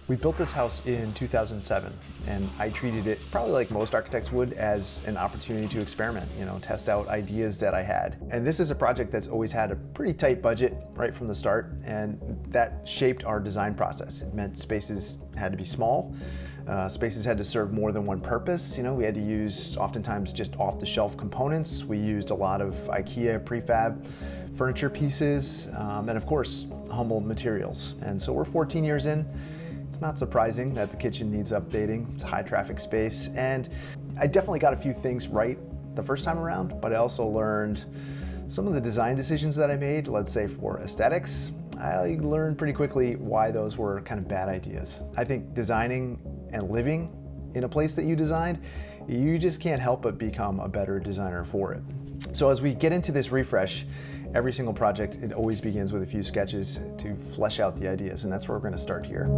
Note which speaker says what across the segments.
Speaker 1: We built this house in 2007, and I treated it probably like most architects would as an opportunity to experiment, test out ideas that I had. And this is a project that's always had a pretty tight budget right from the start, and that shaped our design process. It meant spaces had to be small, spaces had to serve more than one purpose. We had to use oftentimes just off-the-shelf components. We used a lot of IKEA prefab furniture pieces, and of course, humble materials. And so we're 14 years in. It's not surprising that the kitchen needs updating. It's a high traffic space, and I definitely got a few things right the first time around, but I also learned some of the design decisions that I made, let's say for aesthetics, I learned pretty quickly why those were kind of bad ideas. I think designing and living in a place that you designed, you just can't help but become a better designer for it. So as we get into this refresh, every single project, it always begins with a few sketches to flesh out the ideas, and that's where we're going to start here.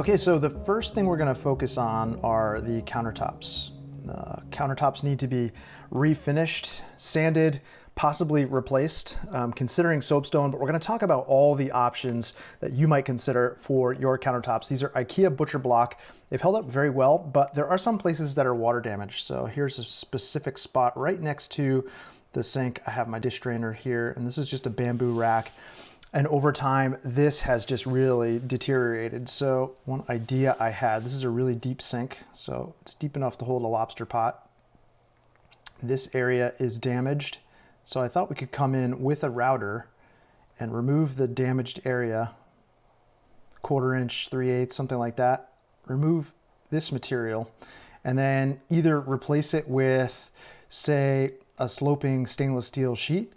Speaker 1: Okay, so the first thing we're going to focus on are the countertops. The countertops need to be refinished, sanded, possibly replaced, considering soapstone, but we're going to talk about all the options that you might consider for your countertops. These are IKEA butcher block. They've held up very well, but there are some places that are water damaged. So here's a specific spot right next to the sink. I have my dish drainer here, and this is just a bamboo rack. And over time, this has just really deteriorated. So one idea I had, this is a really deep sink, so it's deep enough to hold a lobster pot. This area is damaged. So I thought we could come in with a router and remove the damaged area, 1/4 inch, 3/8, something like that. Remove this material and then either replace it with, say, a sloping stainless steel sheet,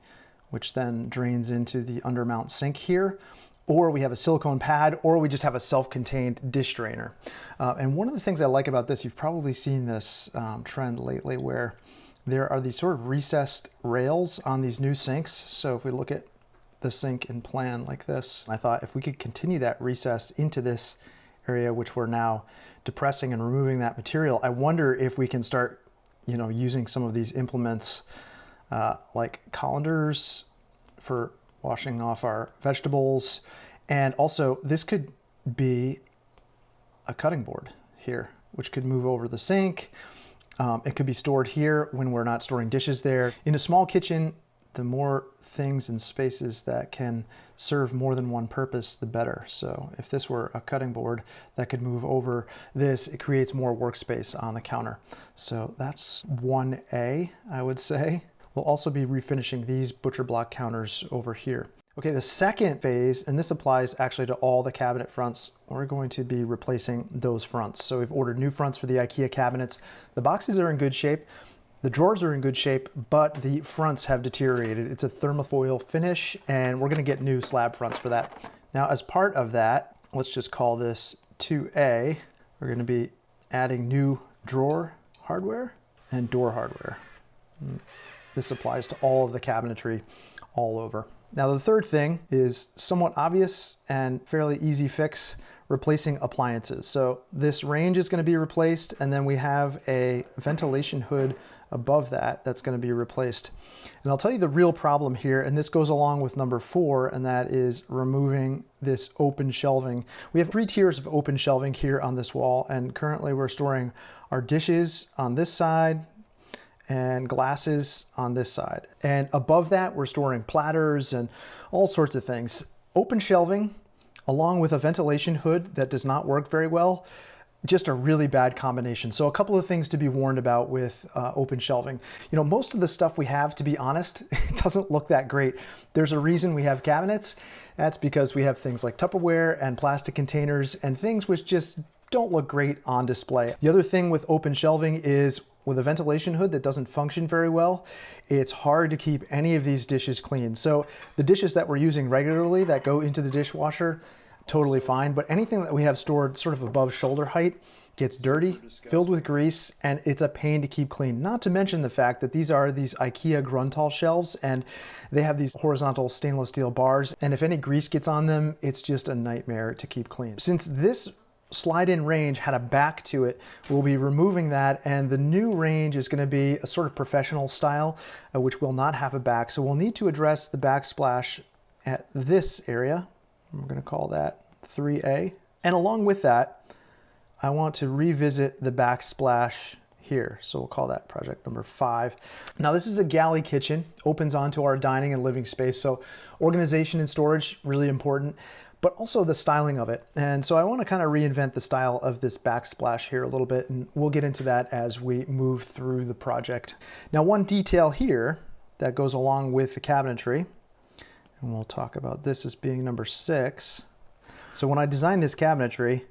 Speaker 1: which then drains into the undermount sink here, or we have a silicone pad, or we just have a self-contained dish drainer. And one of the things I like about this, you've probably seen this trend lately where there are these sort of recessed rails on these new sinks. So if we look at the sink in plan like this, I thought if we could continue that recess into this area, which we're now depressing and removing that material, I wonder if we can start, using some of these implements like colanders for washing off our vegetables. And also this could be a cutting board here, which could move over the sink. It could be stored here when we're not storing dishes there. In a small kitchen, the more things and spaces that can serve more than one purpose, the better. So if this were a cutting board that could move over this, it creates more workspace on the counter. So that's 1A, I would say. We'll also be refinishing these butcher block counters over here. Okay, the second phase, and this applies actually to all the cabinet fronts, we're going to be replacing those fronts. So we've ordered new fronts for the IKEA cabinets. The boxes are in good shape, the drawers are in good shape, but the fronts have deteriorated. It's a thermofoil finish, and we're gonna get new slab fronts for that. Now, as part of that, let's just call this 2A. We're gonna be adding new drawer hardware and door hardware. This applies to all of the cabinetry all over. Now the third thing is somewhat obvious and fairly easy fix, replacing appliances. So this range is going to be replaced, and then we have a ventilation hood above that's going to be replaced. And I'll tell you the real problem here, and this goes along with number 4, and that is removing this open shelving. We have 3 tiers of open shelving here on this wall, and currently we're storing our dishes on this side and glasses on this side. And above that, we're storing platters and all sorts of things. Open shelving, along with a ventilation hood that does not work very well, just a really bad combination. So a couple of things to be warned about with open shelving. Most of the stuff we have, to be honest, it doesn't look that great. There's a reason we have cabinets. That's because we have things like Tupperware and plastic containers and things which just don't look great on display. The other thing with open shelving is with a ventilation hood that doesn't function very well, it's hard to keep any of these dishes clean. So the dishes that we're using regularly that go into the dishwasher, totally fine, but anything that we have stored sort of above shoulder height gets dirty, filled with grease, and it's a pain to keep clean. Not to mention the fact that these are these IKEA Gruntal shelves, and they have these horizontal stainless steel bars, and if any grease gets on them, it's just a nightmare to keep clean. Since this slide-in range had a back to it. We'll be removing that, and the new range is going to be a sort of professional style, which will not have a back. So we'll need to address the backsplash at this area. We're going to call that 3A. And along with that, I want to revisit the backsplash here. So we'll call that project number 5. Now this is a galley kitchen, opens onto our dining and living space. So organization and storage, really important, but also the styling of it. And so I want to kind of reinvent the style of this backsplash here a little bit, and we'll get into that as we move through the project. Now, one detail here that goes along with the cabinetry, and we'll talk about this as being number 6. So when I designed this cabinetry,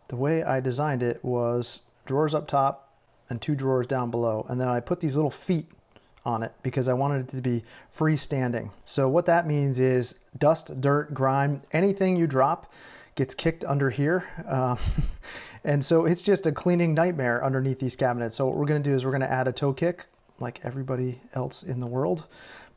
Speaker 1: the way I designed it was drawers up top and 2 drawers down below. And then I put these little feet on it because I wanted it to be freestanding. So what that means is dust, dirt, grime, anything you drop gets kicked under here. And so it's just a cleaning nightmare underneath these cabinets. So what we're gonna do is we're gonna add a Toekick, like everybody else in the world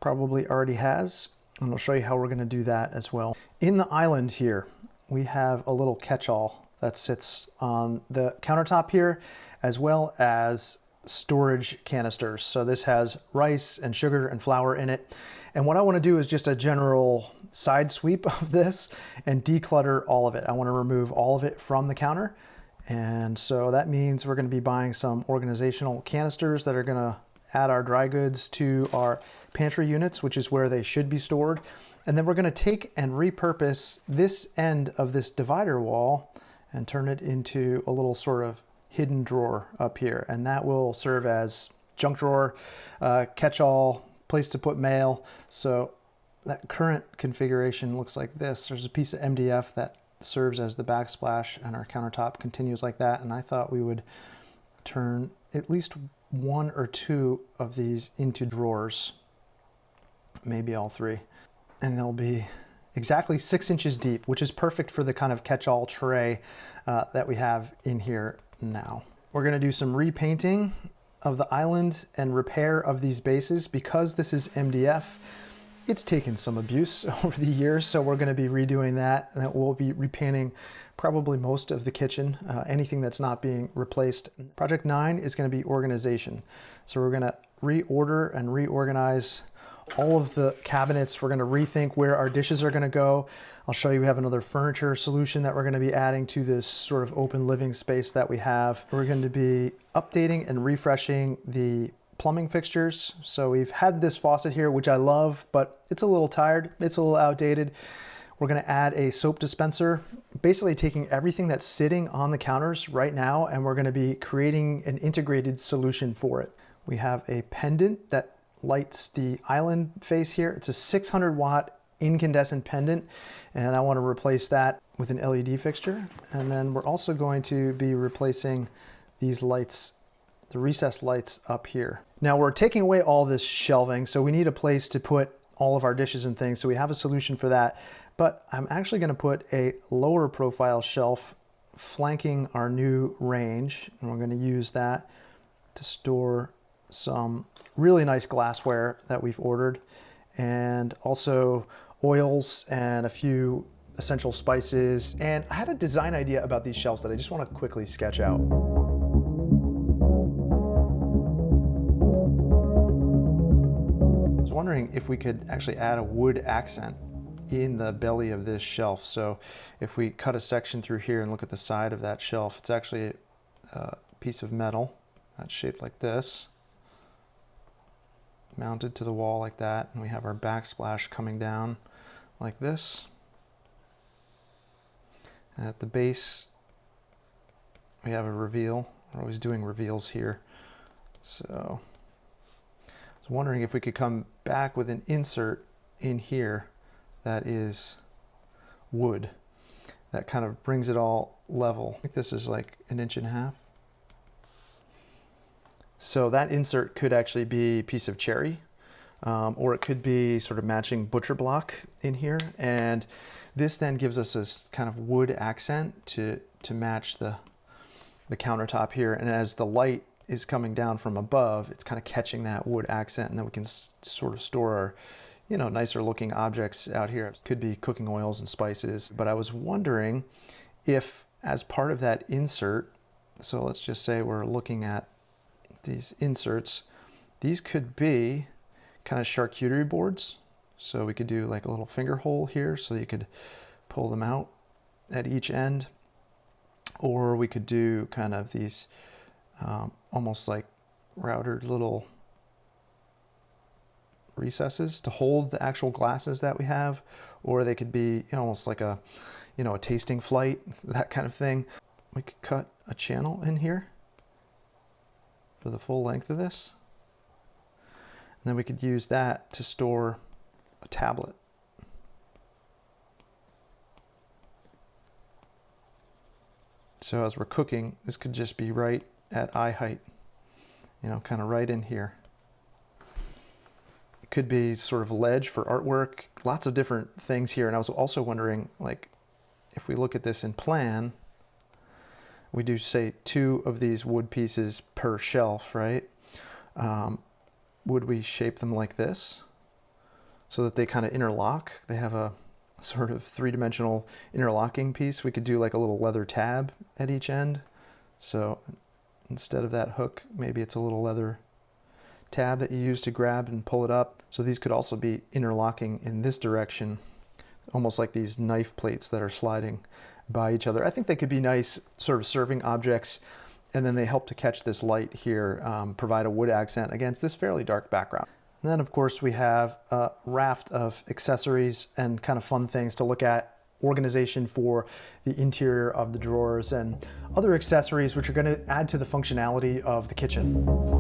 Speaker 1: probably already has. And I'll show you how we're gonna do that as well. In the island here, we have a little catch-all that sits on the countertop here, as well as storage canisters. So this has rice and sugar and flour in it. And what I want to do is just a general side sweep of this and declutter all of it. I want to remove all of it from the counter. And so that means we're going to be buying some organizational canisters that are going to add our dry goods to our pantry units, which is where they should be stored. And then we're going to take and repurpose this end of this divider wall and turn it into a little sort of hidden drawer up here, and that will serve as junk drawer, catch-all, place to put mail. So that current configuration looks like this. There's a piece of MDF that serves as the backsplash, and our countertop continues like that. And I thought we would turn at least 1 or 2 of these into drawers, maybe all 3, and they'll be exactly 6 inches deep, which is perfect for the kind of catch-all tray that we have in here now. We're going to do some repainting of the island and repair of these bases. Because this is MDF, it's taken some abuse over the years, so we're going to be redoing that, and we'll be repainting probably most of the kitchen, anything that's not being replaced. Project 9 is going to be organization. So we're going to reorder and reorganize all of the cabinets. We're going to rethink where our dishes are going to go. I'll show you we have another furniture solution that we're going to be adding to this sort of open living space that we have. We're going to be updating and refreshing the plumbing fixtures. So we've had this faucet here, which I love, but it's a little tired. It's a little outdated. We're going to add a soap dispenser, basically taking everything that's sitting on the counters right now, and we're going to be creating an integrated solution for it. We have a pendant that lights the island face here. It's a 600 watt incandescent pendant, and I want to replace that with an LED fixture. And then we're also going to be replacing these lights, the recessed lights up here. Now we're taking away all this shelving, so we need a place to put all of our dishes and things. So we have a solution for that, but I'm actually going to put a lower profile shelf flanking our new range, and we're going to use that to store some really nice glassware that we've ordered, and also oils and a few essential spices. And I had a design idea about these shelves that I just want to quickly sketch out. I was wondering if we could actually add a wood accent in the belly of this shelf. So if we cut a section through here and look at the side of that shelf, it's actually a piece of metal that's shaped like this, mounted to the wall like that, and we have our backsplash coming down like this. And at the base, we have a reveal. We're always doing reveals here. So I was wondering if we could come back with an insert in here that is wood. That kind of brings it all level. I think this is like 1.5 inches. So that insert could actually be a piece of cherry, or it could be sort of matching butcher block in here. And this then gives us this kind of wood accent to match the countertop here. And as the light is coming down from above, it's kind of catching that wood accent, and then we can sort of store our, you know, nicer looking objects out here. It could be cooking oils and spices, but I was wondering if as part of that insert, so let's just say we're looking at these inserts, these could be kind of charcuterie boards. So we could do like a little finger hole here so you could pull them out at each end. Or we could do kind of these almost like routed little recesses to hold the actual glasses that we have. Or they could be almost like a, a tasting flight, that kind of thing. We could cut a channel in here for the full length of this. And then we could use that to store a tablet. So as we're cooking, this could just be right at eye height, kind of right in here. It could be sort of a ledge for artwork, lots of different things here. And I was also wondering, like, if we look at this in plan, we do say 2 of these wood pieces per shelf, right? Would we shape them like this so that they kind of interlock? They have a sort of 3-dimensional interlocking piece. We could do like a little leather tab at each end. So instead of that hook, maybe it's a little leather tab that you use to grab and pull it up. So these could also be interlocking in this direction, almost like these knife plates that are sliding by each other. I think they could be nice sort of serving objects, and then they help to catch this light here, provide a wood accent against this fairly dark background. And then of course we have a raft of accessories and kind of fun things to look at, organization for the interior of the drawers and other accessories which are going to add to the functionality of the kitchen.